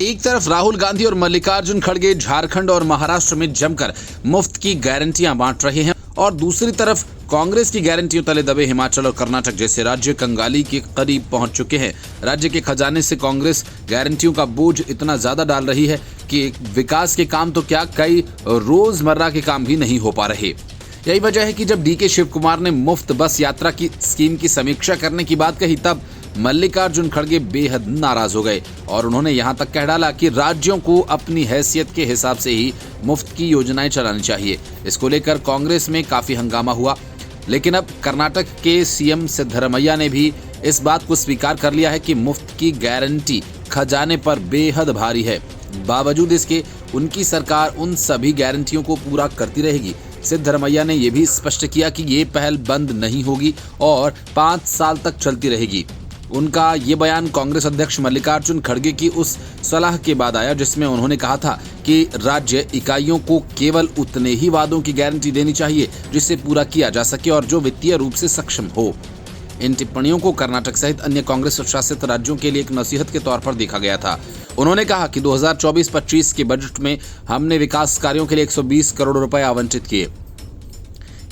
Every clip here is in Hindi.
एक तरफ राहुल गांधी और मल्लिकार्जुन खड़गे झारखंड और महाराष्ट्र में जमकर मुफ्त की गारंटियां बांट रहे हैं और दूसरी तरफ कांग्रेस की गारंटियों तले दबे हिमाचल और कर्नाटक जैसे राज्य कंगाली के करीब पहुंच चुके हैं। राज्य के खजाने से कांग्रेस गारंटियों का बोझ इतना ज्यादा डाल रही है कि विकास के काम तो क्या, कई रोजमर्रा के काम भी नहीं हो पा रहे। यही वजह है कि जब डीके शिव कुमार ने मुफ्त बस यात्रा की स्कीम की समीक्षा करने की बात कही, तब मल्लिकार्जुन खड़गे बेहद नाराज हो गए और उन्होंने यहां तक कह डाला कि राज्यों को अपनी हैसियत के हिसाब से ही मुफ्त की योजनाएं चलानी चाहिए। इसको लेकर कांग्रेस में काफी हंगामा हुआ, लेकिन अब कर्नाटक के सीएम सिद्धरमैया ने भी इस बात को स्वीकार कर लिया है कि मुफ्त की गारंटी खजाने पर बेहद भारी है। बावजूद इसके उनकी सरकार उन सभी गारंटियों को पूरा करती रहेगी। सिद्धरमैया ने यह भी स्पष्ट किया कि ये पहल बंद नहीं होगी और 5 साल तक चलती रहेगी। उनका ये बयान कांग्रेस अध्यक्ष मल्लिकार्जुन खड़गे की उस सलाह के बाद आया जिसमें उन्होंने कहा था कि राज्य इकाइयों को केवल उतने ही वादों की गारंटी देनी चाहिए जिससे पूरा किया जा सके और जो वित्तीय रूप से सक्षम हो। इन टिप्पणियों को कर्नाटक सहित अन्य कांग्रेस शासित राज्यों के लिए एक नसीहत के तौर पर देखा गया था। उन्होंने कहा कि 2024-25 के बजट में हमने विकास कार्यों के लिए 120 करोड़ रुपए आवंटित किए।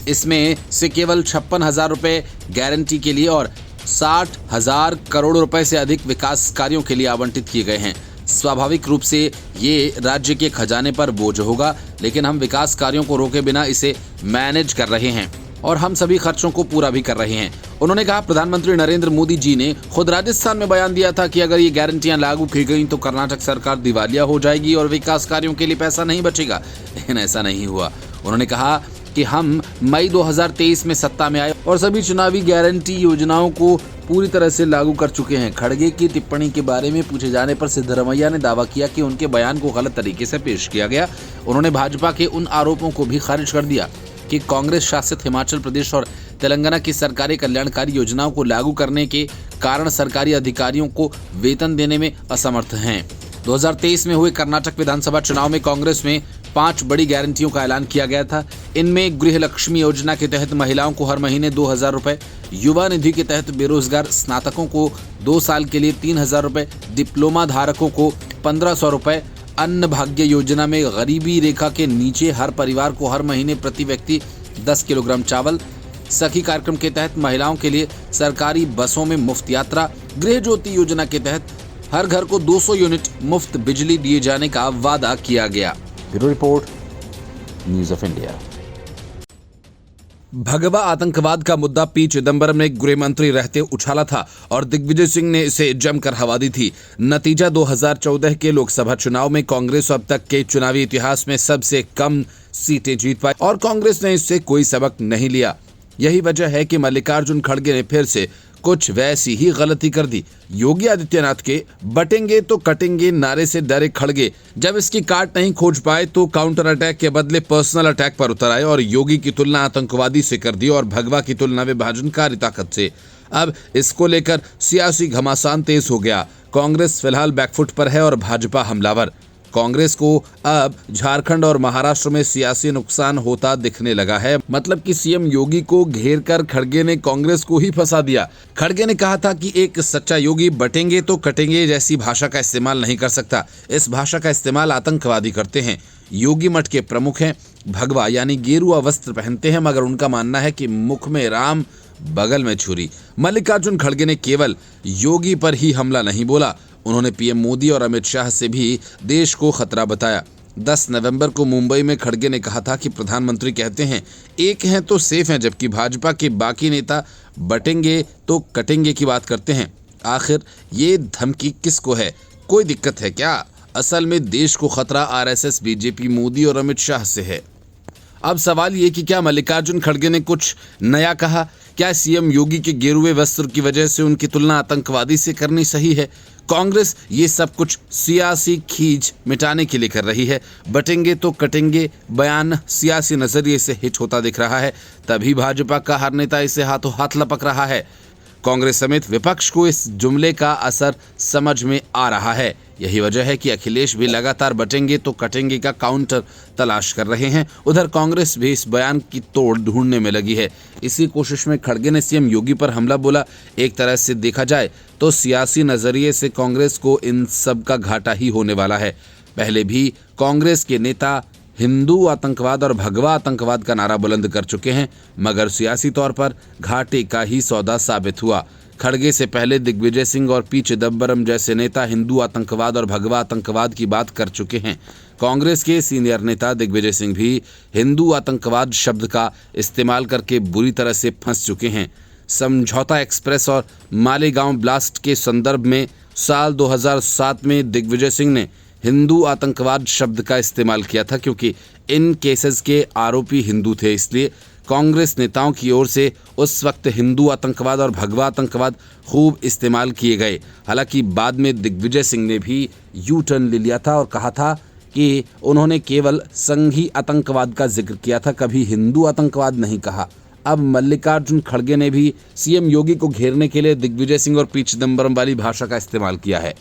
इसमें से केवल 56,000 रुपए गारंटी के लिए और 60,000 करोड़ रुपए से अधिक विकास कार्यों के लिए आवंटित किए गए हैं। स्वाभाविक रूप से ये राज्य के खजाने पर बोझ होगा, लेकिन हम विकास कार्यों को रोके बिना इसे मैनेज कर रहे हैं और हम सभी खर्चों को पूरा भी कर रहे हैं। उन्होंने कहा, प्रधानमंत्री नरेंद्र मोदी जी ने खुद राजस्थान में बयान दिया था कि अगर ये गारंटियां लागू की गई तो कर्नाटक सरकार दिवालिया हो जाएगी और विकास कार्यों के लिए पैसा नहीं बचेगा, लेकिन ऐसा नहीं हुआ। उन्होंने कहा कि हम मई 2023 में सत्ता में आए और सभी चुनावी गारंटी योजनाओं को पूरी तरह से लागू कर चुके हैं। खड़गे की टिप्पणी के बारे में पूछे जाने पर सिद्धरमैया ने दावा किया कि उनके बयान को गलत तरीके से पेश किया गया। उन्होंने भाजपा के उन आरोपों को भी खारिज कर दिया कि कांग्रेस शासित हिमाचल प्रदेश और तेलंगाना की सरकारी कल्याणकारी योजनाओं को लागू करने के कारण सरकारी अधिकारियों को वेतन देने में असमर्थ हैं। 2023 में हुए कर्नाटक विधानसभा चुनाव में कांग्रेस में 5 बड़ी गारंटियों का ऐलान किया गया था। इनमें गृह लक्ष्मी योजना के तहत महिलाओं को हर महीने 2,000 रुपए, युवा निधि के तहत बेरोजगार स्नातकों को 2 साल के लिए 3,000 रुपए, डिप्लोमा धारकों को 1,500 रुपए, अन्न भाग्य योजना में गरीबी रेखा के नीचे हर परिवार को हर महीने प्रति व्यक्ति 10 किलोग्राम चावल, सखी कार्यक्रम के तहत महिलाओं के लिए सरकारी बसों में मुफ्त यात्रा, गृह ज्योति योजना के तहत हर घर को 200 यूनिट मुफ्त बिजली दिए जाने का वादा किया गया। Bureau report, news of India. भगवा आतंकवाद का मुद्दा पी चिदंबरम ने गृह मंत्री रहते उछाला था और दिग्विजय सिंह ने इसे जमकर हवा दी थी। नतीजा 2014 के लोकसभा चुनाव में कांग्रेस अब तक के चुनावी इतिहास में सबसे कम सीटें जीत पाई और कांग्रेस ने इससे कोई सबक नहीं लिया। यही वजह है कि मल्लिकार्जुन खड़गे ने फिर से कुछ वैसी ही गलती कर दी। योगी आदित्यनाथ के बटेंगे तो कटेंगे नारे से डरे खड़गे जब इसकी काट नहीं खोज पाए तो काउंटर अटैक के बदले पर्सनल अटैक पर उतर आए और योगी की तुलना आतंकवादी से कर दी और भगवा की तुलना विभाजनकारी ताकत से। अब इसको लेकर सियासी घमासान तेज हो गया। कांग्रेस फिलहाल बैकफुट पर है और भाजपा हमलावर। कांग्रेस को अब झारखंड और महाराष्ट्र में सियासी नुकसान होता दिखने लगा है। मतलब कि सीएम योगी को घेर कर खड़गे ने कांग्रेस को ही फंसा दिया। खड़गे ने कहा था कि एक सच्चा योगी बटेंगे तो कटेंगे जैसी भाषा का इस्तेमाल नहीं कर सकता। इस भाषा का इस्तेमाल आतंकवादी करते हैं। योगी मठ के प्रमुख हैं, भगवा यानी गेरुआ वस्त्र पहनते हैं, मगर उनका मानना है कि मुख में राम बगल में छुरी। मल्लिकार्जुन खड़गे ने केवल योगी पर ही हमला नहीं बोला, उन्होंने पीएम मोदी और अमित शाह से भी देश को खतरा बताया। 10 नवंबर को मुंबई में खड़गे ने कहा था कि प्रधानमंत्री कहते हैं एक हैं तो सेफ हैं, जबकि भाजपा के बाकी नेता बटेंगे तो कटेंगे की बात करते हैं। आखिर ये धमकी किसको है? कोई दिक्कत है क्या? असल में देश को खतरा आरएसएस, बीजेपी, मोदी और अमित शाह से है। अब सवाल ये कि क्या मल्लिकार्जुन खड़गे ने कुछ नया कहा? क्या सीएम योगी के गेरुए वस्त्र की वजह से उनकी तुलना आतंकवादी से करनी सही है? कांग्रेस ये सब कुछ सियासी खींच मिटाने के लिए कर रही है। बटेंगे तो कटेंगे बयान सियासी नजरिए से हिट होता दिख रहा है, तभी भाजपा का हर नेता इसे हाथों हाथ लपक रहा है। कांग्रेस समेत विपक्ष को इस जुमले का असर समझ में आ रहा है। यही वजह है कि अखिलेश भी लगातार बटेंगे तो कटेंगे का काउंटर तलाश कर रहे हैं। उधर कांग्रेस भी इस बयान की तोड़ ढूंढने में लगी है। इसी कोशिश में खड़गे ने सीएम योगी पर हमला बोला। एक तरह से देखा जाए तो सियासी नजरिए से कांग्रेस को इन सब का घाटा ही होने वाला है। पहले भी कांग्रेस के नेता हिंदू आतंकवाद और भगवा आतंकवाद का नारा बुलंद कर चुके हैं, मगर सियासी तौर पर घाटे का ही सौदा साबित हुआ। खड़गे से पहले दिग्विजय सिंह और पी चिदम्बरम जैसे नेता हिंदू आतंकवाद और भगवा आतंकवाद की बात कर चुके हैं। कांग्रेस के सीनियर नेता दिग्विजय सिंह भी हिंदू आतंकवाद शब्द का इस्तेमाल करके बुरी तरह से फंस चुके हैं। समझौता एक्सप्रेस और मालेगांव ब्लास्ट के संदर्भ में साल 2007 में दिग्विजय सिंह ने हिंदू आतंकवाद शब्द का इस्तेमाल किया था, क्योंकि इन केसेस के आरोपी हिंदू थे। इसलिए कांग्रेस नेताओं की ओर से उस वक्त हिंदू आतंकवाद और भगवा आतंकवाद खूब इस्तेमाल किए गए। हालांकि बाद में दिग्विजय सिंह ने भी यू टर्न ले लिया था और कहा था कि उन्होंने केवल संघी आतंकवाद का जिक्र किया था, कभी हिंदू आतंकवाद नहीं कहा। अब मल्लिकार्जुन खड़गे ने भी सीएम योगी को घेरने के लिए दिग्विजय सिंह और पी चिदम्बरम वाली भाषा का इस्तेमाल किया है।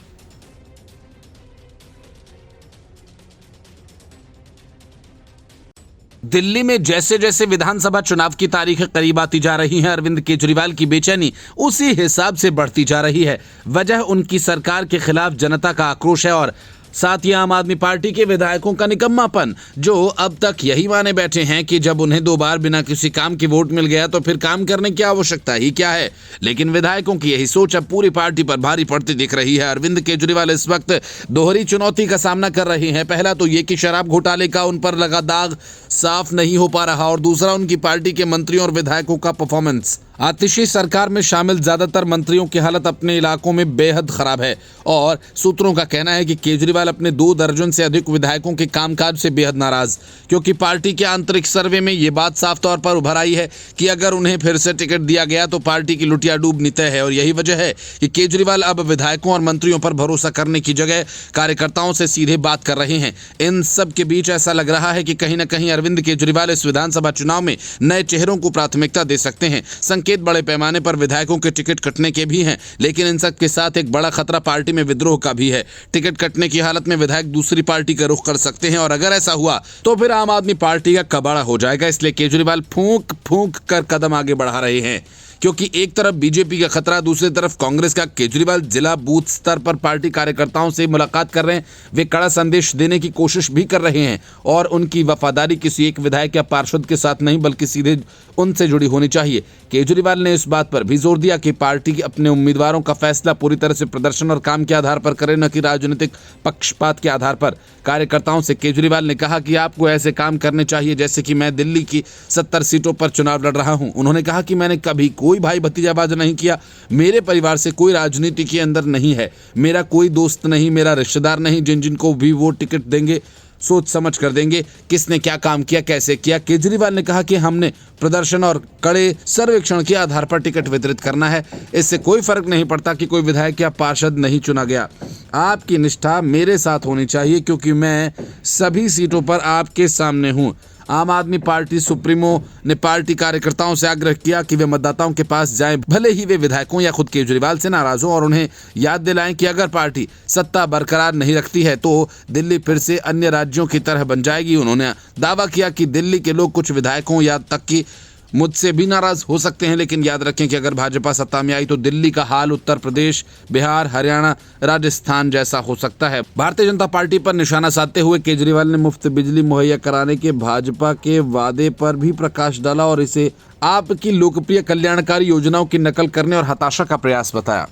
दिल्ली में जैसे जैसे विधानसभा चुनाव की तारीख करीब आती जा रही है, अरविंद केजरीवाल की बेचैनी उसी हिसाब से बढ़ती जा रही है। वजह उनकी सरकार के खिलाफ जनता का आक्रोश है और साथ ही आम आदमी पार्टी के विधायकों का निकम्मापन, जो अब तक यही माने बैठे हैं कि जब उन्हें 2 बार बिना किसी काम के वोट मिल गया तो फिर काम करने की आवश्यकता ही क्या है। लेकिन विधायकों की यही सोच अब पूरी पार्टी पर भारी पड़ती दिख रही है। अरविंद केजरीवाल इस वक्त दोहरी चुनौती का सामना कर रहे हैं। पहला तो ये कि शराब घोटाले का उन पर लगा दाग साफ नहीं हो पा रहा, और दूसरा उनकी पार्टी के मंत्रियों और विधायकों का परफॉर्मेंस। आतिशी सरकार में शामिल ज्यादातर मंत्रियों की हालत अपने इलाकों में बेहद खराब है और सूत्रों का कहना है कि केजरीवाल अपने 2 दर्जन से अधिक विधायकों के कामकाज से बेहद नाराज, क्योंकि पार्टी के आंतरिक सर्वे में ये बात साफ तौर पर उभर आई है कि अगर उन्हें फिर से टिकट दिया गया तो पार्टी की लुटिया डूबनी तय है। और यही वजह है कि केजरीवाल अब विधायकों और मंत्रियों पर भरोसा करने की जगह कार्यकर्ताओं से सीधे बात कर रहे हैं। इन सब के बीच ऐसा लग रहा है कि कहीं न कहीं अरविंद केजरीवाल इस विधानसभा चुनाव में नए चेहरों को प्राथमिकता दे सकते हैं। संकेत बड़े पैमाने पर विधायकों के टिकट कटने के भी हैं, लेकिन इन सब के साथ एक बड़ा खतरा पार्टी में विद्रोह का भी है। टिकट कटने की हालत में विधायक दूसरी पार्टी का रुख कर सकते हैं और अगर ऐसा हुआ तो फिर आम आदमी पार्टी का कबाड़ा हो जाएगा। इसलिए केजरीवाल फूंक फूंक कर कदम आगे बढ़ा रहे हैं, क्योंकि एक तरफ बीजेपी का खतरा, दूसरी तरफ कांग्रेस का। केजरीवाल जिला बूथ स्तर पर पार्टी कार्यकर्ताओं से मुलाकात कर रहे हैं। वे कड़ा संदेश देने की कोशिश भी कर रहे हैं और उनकी वफादारी किसी एक विधायक या पार्षद के साथ नहीं बल्कि सीधे उनसे जुड़ी होनी चाहिए। केजरीवाल ने इस बात पर भी जोर दिया कि पार्टी अपने उम्मीदवारों का फैसला पूरी तरह से प्रदर्शन और काम के आधार पर करे, न कि राजनीतिक पक्षपात के आधार पर। कार्यकर्ताओं से केजरीवाल ने कहा कि आपको ऐसे काम करने चाहिए जैसे कि मैं दिल्ली की 70 सीटों पर चुनाव लड़ रहा हूं। उन्होंने कहा कि मैंने कभी कोई भाई भतीजाबाज नहीं किया, मेरे परिवार से कोई राजनीति के अंदर नहीं है, मेरा कोई दोस्त नहीं, मेरा रिश्तेदार नहीं। जिनको भी वो टिकट देंगे सोच समझ कर देंगे किसने क्या काम किया, कैसे किया। केजरीवाल ने कहा कि हमने प्रदर्शन और कड़े सर्वेक्षण के आधार पर टिकट वितरित करना है। इससे कोई फर्क नहीं पड़ता कि कोई विधायक या पार्षद नहीं चुना गया। आपकी निष्ठा मेरे साथ होनी चाहिए, क्योंकि मैं सभी सीटों पर आपके सामने हूं। आम आदमी पार्टी सुप्रीमो ने पार्टी कार्यकर्ताओं से आग्रह किया कि वे मतदाताओं के पास जाएं, भले ही वे विधायकों या खुद केजरीवाल से नाराज हों, और उन्हें याद दिलाएं कि अगर पार्टी सत्ता बरकरार नहीं रखती है तो दिल्ली फिर से अन्य राज्यों की तरह बन जाएगी। उन्होंने दावा किया कि दिल्ली के लोग कुछ विधायकों या तक कि मुझसे भी नाराज हो सकते हैं, लेकिन याद रखें कि अगर भाजपा सत्ता में आई तो दिल्ली का हाल उत्तर प्रदेश, बिहार, हरियाणा, राजस्थान जैसा हो सकता है। भारतीय जनता पार्टी पर निशाना साधते हुए केजरीवाल ने मुफ्त बिजली मुहैया कराने के भाजपा के वादे पर भी प्रकाश डाला और इसे आपकी लोकप्रिय कल्याणकारी योजनाओं की नकल करने और हताशा का प्रयास बताया।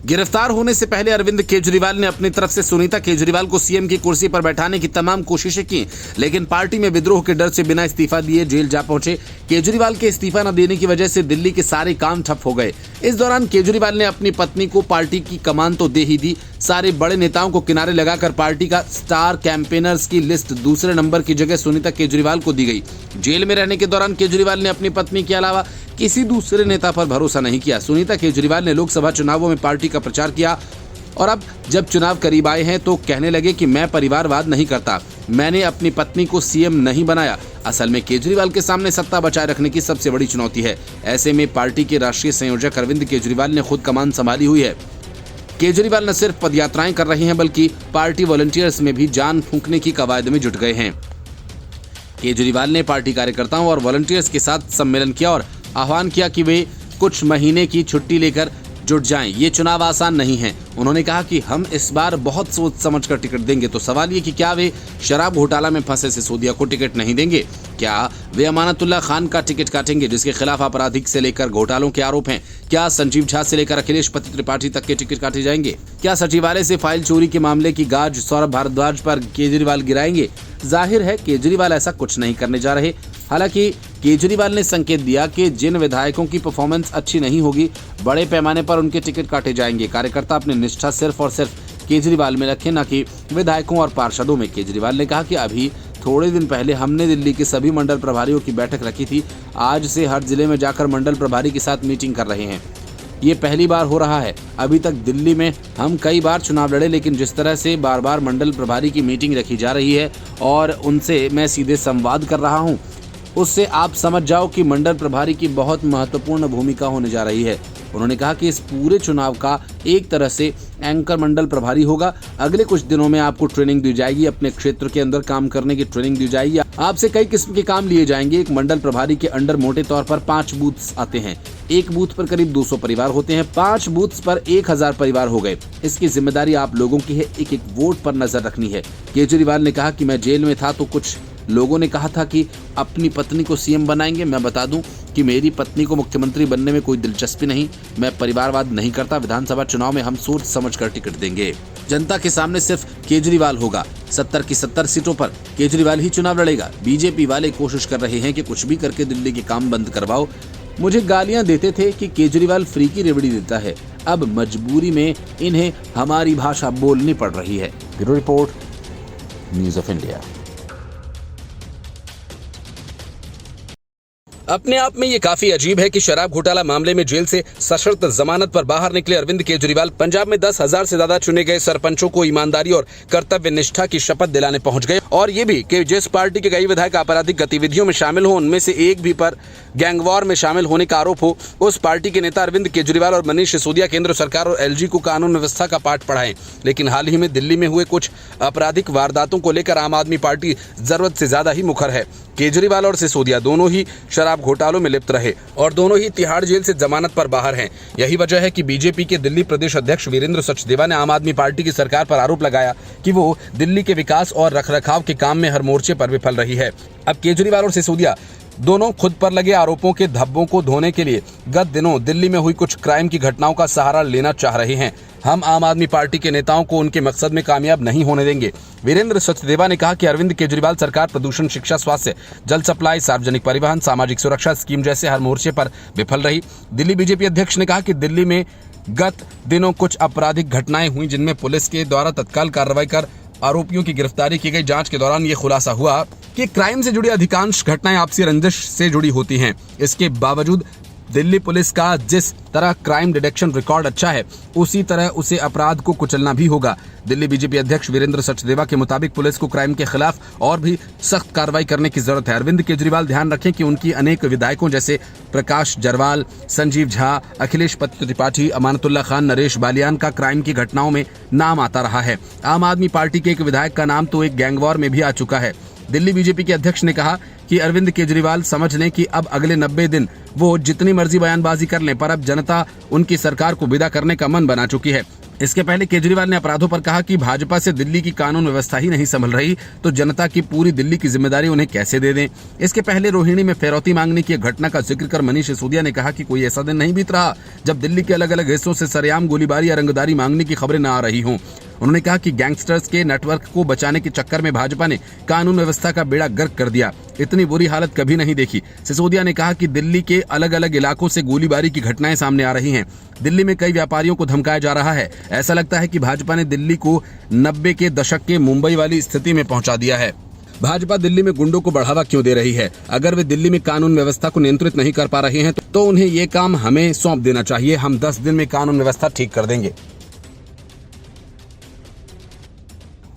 गिरफ्तार होने से पहले अरविंद केजरीवाल ने अपनी तरफ से सुनीता केजरीवाल को सीएम की कुर्सी पर बैठाने की तमाम कोशिशें की, लेकिन पार्टी में विद्रोह के डर से बिना इस्तीफा दिए जेल जा पहुंचे। केजरीवाल के इस्तीफा न देने की वजह से दिल्ली के सारे काम ठप हो गए। इस दौरान केजरीवाल ने अपनी पत्नी को पार्टी की कमान तो दे ही दी, सारे बड़े नेताओं को किनारे लगाकर पार्टी का स्टार कैंपेनर्स की लिस्ट दूसरे नंबर की जगह सुनीता केजरीवाल को दी गई। जेल में रहने के दौरान केजरीवाल ने अपनी पत्नी के अलावा किसी दूसरे नेता पर भरोसा नहीं किया। सुनीता केजरीवाल ने लोकसभा चुनावों में पार्टी का प्रचार किया और अब जब चुनाव करीब आए हैं तो कहने लगे कि मैं परिवारवाद नहीं करता, मैंने अपनी पत्नी को सीएम नहीं बनाया। असल में केजरीवाल के सामने सत्ता बचाए रखने की सबसे बड़ी चुनौती है। ऐसे में पार्टी के राष्ट्रीय संयोजक अरविंद केजरीवाल ने खुद कमान संभाली हुई है। केजरीवाल न सिर्फ पदयात्राएं कर रहे हैं बल्कि पार्टी वॉलंटियर्स में भी जान फूंकने की कवायद में जुट गए हैं। केजरीवाल ने पार्टी कार्यकर्ताओं और वॉलंटियर्स के साथ सम्मेलन किया और आह्वान किया कि वे कुछ महीने की छुट्टी लेकर जुट जाएं। ये चुनाव आसान नहीं है। उन्होंने कहा कि हम इस बार बहुत सोच समझकर टिकट देंगे। तो सवाल ये कि क्या वे शराब घोटाला में फंसे सिसोदिया को टिकट नहीं देंगे? क्या वे अमानतुल्लाह खान का टिकट काटेंगे जिसके खिलाफ आपराधिक से लेकर घोटालों के आरोप हैं? क्या संजीव झा से लेकर अखिलेश पति त्रिपाठी तक के टिकट काटे जाएंगे? क्या सचिवालय से फाइल चोरी के मामले की गाज सौरभ भारद्वाज पर केजरीवाल गिराएंगे? जाहिर है केजरीवाल ऐसा कुछ नहीं करने जा रहे। हालांकि केजरीवाल ने संकेत दिया कि जिन विधायकों की परफॉर्मेंस अच्छी नहीं होगी, बड़े पैमाने पर उनके टिकट काटे जाएंगे। कार्यकर्ता अपनी निष्ठा सिर्फ और सिर्फ केजरीवाल में रखें, न कि विधायकों और पार्षदों में। केजरीवाल ने कहा कि अभी थोड़े दिन पहले हमने दिल्ली के सभी मंडल प्रभारियों की बैठक रखी थी। आज से हर जिले में जाकर मंडल प्रभारी के साथ मीटिंग कर रहे हैं। ये पहली बार हो रहा है। अभी तक दिल्ली में हम कई बार चुनाव लड़े, लेकिन जिस तरह से बार बार मंडल प्रभारी की मीटिंग रखी जा रही है और उनसे मैं सीधे संवाद कर रहा हूँ, उससे आप समझ जाओ कि मंडल प्रभारी की बहुत महत्वपूर्ण भूमिका होने जा रही है। उन्होंने कहा कि इस पूरे चुनाव का एक तरह से एंकर मंडल प्रभारी होगा। अगले कुछ दिनों में आपको ट्रेनिंग दी जाएगी, अपने क्षेत्र के अंदर काम करने की ट्रेनिंग दी जाएगी। आपसे कई किस्म के काम लिए जाएंगे। एक मंडल प्रभारी के अंडर मोटे तौर पर 5 बूथ्स आते हैं। एक बूथ पर करीब 200 परिवार होते हैं। 5 बूथ्स पर 1000 परिवार हो गए। इसकी जिम्मेदारी आप लोगों की है, एक एक वोट पर नजर रखनी है। केजरीवाल ने कहा कि मैं जेल में था तो कुछ लोगों ने कहा था कि अपनी पत्नी को सीएम बनाएंगे। मैं बता दूं कि मेरी पत्नी को मुख्यमंत्री बनने में कोई दिलचस्पी नहीं। मैं परिवारवाद नहीं करता। विधानसभा चुनाव में हम सोच समझकर टिकट देंगे। जनता के सामने सिर्फ केजरीवाल होगा। 70 की 70 सीटों पर केजरीवाल ही चुनाव लड़ेगा। बीजेपी वाले कोशिश कर रहे हैं कि कुछ भी करके दिल्ली के काम बंद करवाओ। मुझे गालियां देते थे कि केजरीवाल फ्री की रेवड़ी देता है। अब मजबूरी में इन्हें हमारी भाषा बोलनी पड़ रही है। Bureau report, news of India. अपने आप में ये काफी अजीब है कि शराब घोटाला मामले में जेल से सशर्त जमानत पर बाहर निकले अरविंद केजरीवाल पंजाब में 10,000 से ज्यादा चुने गए सरपंचों को ईमानदारी और कर्तव्य निष्ठा की शपथ दिलाने पहुंच गए। और ये भी कि जिस पार्टी के कई विधायक आपराधिक गतिविधियों में शामिल हो, उनमें से एक भी पर गैंगवॉर में शामिल होने का आरोप हो, उस पार्टी के नेता अरविंद केजरीवाल और मनीष सिसोदिया केंद्र सरकार और एलजी को कानून व्यवस्था का पाठ पढ़ाएं। लेकिन हाल ही में दिल्ली में हुए कुछ आपराधिक वारदातों को लेकर आम आदमी पार्टी जरूरत से ज्यादा ही मुखर है। केजरीवाल और सिसोदिया दोनों ही शराब घोटालों में लिप्त रहे और दोनों ही तिहाड़ जेल से जमानत पर बाहर हैं। यही वजह है कि बीजेपी के दिल्ली प्रदेश अध्यक्ष वीरेंद्र सचदेवा ने आम आदमी पार्टी की सरकार पर आरोप लगाया कि वो दिल्ली के विकास और रखरखाव के काम में हर मोर्चे पर विफल रही है। अब केजरीवाल और सिसोदिया दोनों खुद पर लगे आरोपों के धब्बों को धोने के लिए गत दिनों दिल्ली में हुई कुछ क्राइम की घटनाओं का सहारा लेना चाह रहे हैं। हम आम आदमी पार्टी के नेताओं को उनके मकसद में कामयाब नहीं होने देंगे। वीरेंद्र सचदेवा ने कहा कि अरविंद केजरीवाल सरकार प्रदूषण, शिक्षा, स्वास्थ्य, जल सप्लाई, सार्वजनिक परिवहन, सामाजिक सुरक्षा स्कीम जैसे हर मोर्चे पर विफल रही। दिल्ली बीजेपी अध्यक्ष ने कहा कि दिल्ली में गत दिनों कुछ आपराधिक घटनाएं हुई जिनमें पुलिस के द्वारा तत्काल कार्रवाई कर आरोपियों की गिरफ्तारी की गई। जांच के दौरान ये खुलासा हुआ कि क्राइम से जुड़ी अधिकांश घटनाएं आपसी रंजिश से जुड़ी होती हैं। इसके बावजूद दिल्ली पुलिस का जिस तरह क्राइम डिटेक्शन रिकॉर्ड अच्छा है, उसी तरह उसे अपराध को कुचलना भी होगा। दिल्ली बीजेपी अध्यक्ष वीरेंद्र सचदेवा के मुताबिक पुलिस को क्राइम के खिलाफ और भी सख्त कार्रवाई करने की जरूरत है। अरविंद केजरीवाल ध्यान रखें कि उनकी अनेक विधायकों जैसे प्रकाश जरवाल, संजीव झा, अखिलेश पति त्रिपाठी, अमानतुल्लाह खान, नरेश बालियान का क्राइम की घटनाओं में नाम आता रहा है। आम आदमी पार्टी के एक विधायक का नाम तो एक गैंगवॉर में भी आ चुका है। दिल्ली बीजेपी के अध्यक्ष ने कहा कि अरविंद केजरीवाल समझ लें कि अब अगले 90 दिन वो जितनी मर्जी बयानबाजी कर लें, पर अब जनता उनकी सरकार को विदा करने का मन बना चुकी है। इसके पहले केजरीवाल ने अपराधों पर कहा कि भाजपा से दिल्ली की कानून व्यवस्था ही नहीं संभल रही तो जनता की पूरी दिल्ली की जिम्मेदारी उन्हें कैसे दे दें। इसके पहले रोहिणी में फिरौती मांगने की घटना का जिक्र कर मनीष सिसोदिया ने कहा कि कोई ऐसा दिन नहीं बीत रहा जब दिल्ली के अलग अलग हिस्सों से सरेआम गोलीबारी या रंगदारी मांगने की खबरें न आ रही हों। उन्होंने कहा कि गैंगस्टर्स के नेटवर्क को बचाने के चक्कर में भाजपा ने कानून व्यवस्था का बेड़ा गर्क कर दिया। इतनी बुरी हालत कभी नहीं देखी। सिसोदिया ने कहा कि दिल्ली के अलग अलग इलाकों से गोलीबारी की घटनाएं सामने आ रही हैं। दिल्ली में कई व्यापारियों को धमकाया जा रहा है। ऐसा लगता है कि भाजपा ने दिल्ली को 90 के दशक के मुंबई वाली स्थिति में पहुंचा दिया है। भाजपा दिल्ली में गुंडों को बढ़ावा क्यों दे रही है? अगर वे दिल्ली में कानून व्यवस्था को नियंत्रित नहीं कर पा रहे हैं तो उन्हें ये काम हमें सौंप देना चाहिए। हम 10 दिन में कानून व्यवस्था ठीक कर देंगे।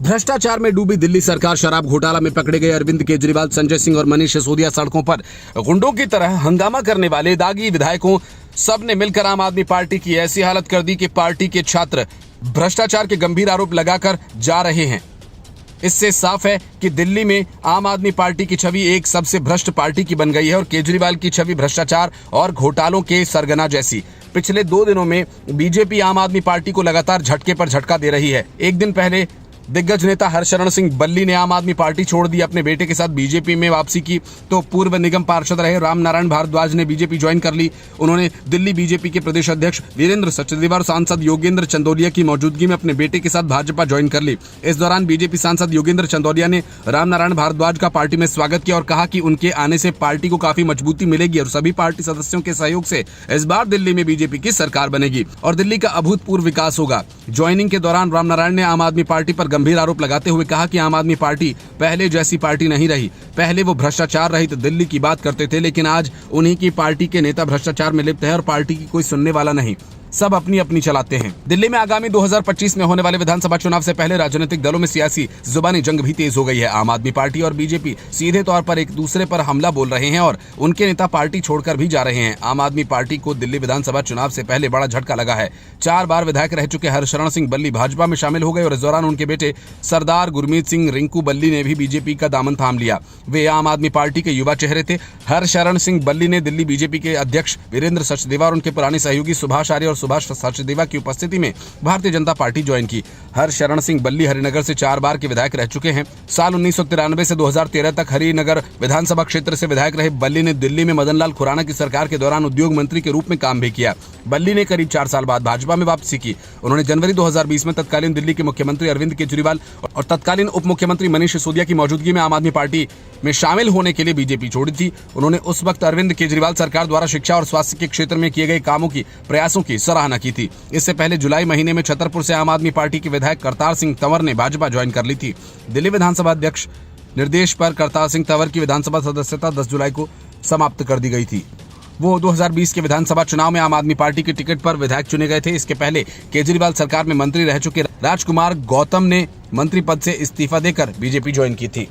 भ्रष्टाचार में डूबी दिल्ली सरकार, शराब घोटाला में पकड़े गए अरविंद केजरीवाल, संजय सिंह और मनीष सिसोदिया, सड़कों पर गुंडों की तरह हंगामा करने वाले दागी विधायकों, सब ने मिलकर आम आदमी पार्टी की ऐसी हालत कर दी कि पार्टी के छात्र भ्रष्टाचार के गंभीर आरोप लगाकर जा रहे हैं। इससे साफ है कि दिल्ली में आम आदमी पार्टी की छवि एक सबसे भ्रष्ट पार्टी की बन गई है और केजरीवाल की छवि भ्रष्टाचार और घोटालों के सरगना जैसी। पिछले 2 दिनों में बीजेपी आम आदमी पार्टी को लगातार झटके पर झटका दे रही है। एक दिन पहले दिग्गज नेता हरशरण सिंह बल्ली ने आम आदमी पार्टी छोड़ दी, अपने बेटे के साथ बीजेपी में वापसी की। तो पूर्व निगम पार्षद रहे राम नारायण भारद्वाज ने बीजेपी ज्वाइन कर ली। उन्होंने दिल्ली बीजेपी के प्रदेश अध्यक्ष वीरेंद्र सचदेवा और सांसद योगेंद्र चंदौलिया की मौजूदगी में अपने बेटे के साथ भाजपा ज्वाइन कर ली। इस दौरान बीजेपी सांसद योगेंद्र चंदौलिया ने राम नारायण भारद्वाज का पार्टी में स्वागत किया और कहा कि उनके आने से पार्टी को काफी मजबूती मिलेगी और सभी पार्टी सदस्यों के सहयोग से इस बार दिल्ली में बीजेपी की सरकार बनेगी और दिल्ली का अभूतपूर्व विकास होगा। ज्वाइनिंग के दौरान राम नारायण ने आम आदमी पार्टी पर गंभीर आरोप लगाते हुए कहा कि आम आदमी पार्टी पहले जैसी पार्टी नहीं रही। पहले वो भ्रष्टाचार रहित दिल्ली की बात करते थे, लेकिन आज उन्हीं की पार्टी के नेता भ्रष्टाचार में लिप्त है और पार्टी की कोई सुनने वाला नहीं, सब अपनी अपनी चलाते हैं। दिल्ली में आगामी 2025 में होने वाले विधानसभा चुनाव से पहले राजनीतिक दलों में सियासी जुबानी जंग भी तेज हो गई है। आम आदमी पार्टी और बीजेपी सीधे तौर पर एक दूसरे पर हमला बोल रहे हैं और उनके नेता पार्टी छोड़कर भी जा रहे हैं। आम आदमी पार्टी को दिल्ली विधानसभा चुनाव से पहले बड़ा झटका लगा है। 4 बार विधायक रह चुके हरशरण सिंह बल्ली भाजपा में शामिल हो गए और इस दौरान उनके बेटे सरदार गुरमीत सिंह रिंकू बल्ली ने भी बीजेपी का दामन थाम लिया। वे आम आदमी पार्टी के युवा चेहरे थे। हरशरण सिंह बल्ली ने दिल्ली बीजेपी के अध्यक्ष वीरेंद्र सचदेवा और उनके पुराने सहयोगी सुभाष आर्य और सुभाष सचदेवा की उपस्थिति में भारतीय जनता पार्टी ज्वाइन की। हरशरण सिंह बल्ली हरिनगर से 4 बार के विधायक रह चुके हैं। साल 1993 से 2013 तक हरिनगर विधानसभा क्षेत्र से विधायक रहे बल्ली ने दिल्ली में मदन लाल खुराना की सरकार के दौरान उद्योग मंत्री के रूप में काम भी किया। बल्ली ने करीब 4 साल बाद भाजपा में वापसी की। उन्होंने जनवरी 2020 में तत्कालीन दिल्ली के मुख्यमंत्री अरविंद केजरीवाल और तत्कालीन उप मुख्यमंत्री मनीष सिसोदिया की मौजूदगी में आम आदमी पार्टी में शामिल होने के लिए बीजेपी छोड़ी थी। उन्होंने उस वक्त अरविंद केजरीवाल सरकार द्वारा शिक्षा और स्वास्थ्य के क्षेत्र में किए गए कामों की प्रयासों की सराहना की थी। इससे पहले जुलाई महीने में छतरपुर से आम आदमी पार्टी के विधायक करतार सिंह तंवर ने भाजपा ज्वाइन कर ली थी। दिल्ली विधानसभा अध्यक्ष निर्देश पर करतार सिंह तंवर की विधानसभा सदस्यता 10 जुलाई को समाप्त कर दी गई थी। वो 2020 के विधानसभा चुनाव में आम आदमी पार्टी के टिकट पर विधायक चुने गए थे। इसके पहले केजरीवाल सरकार में मंत्री रह चुके राजकुमार गौतम ने मंत्री पद से इस्तीफा देकर बीजेपी ज्वाइन की थी।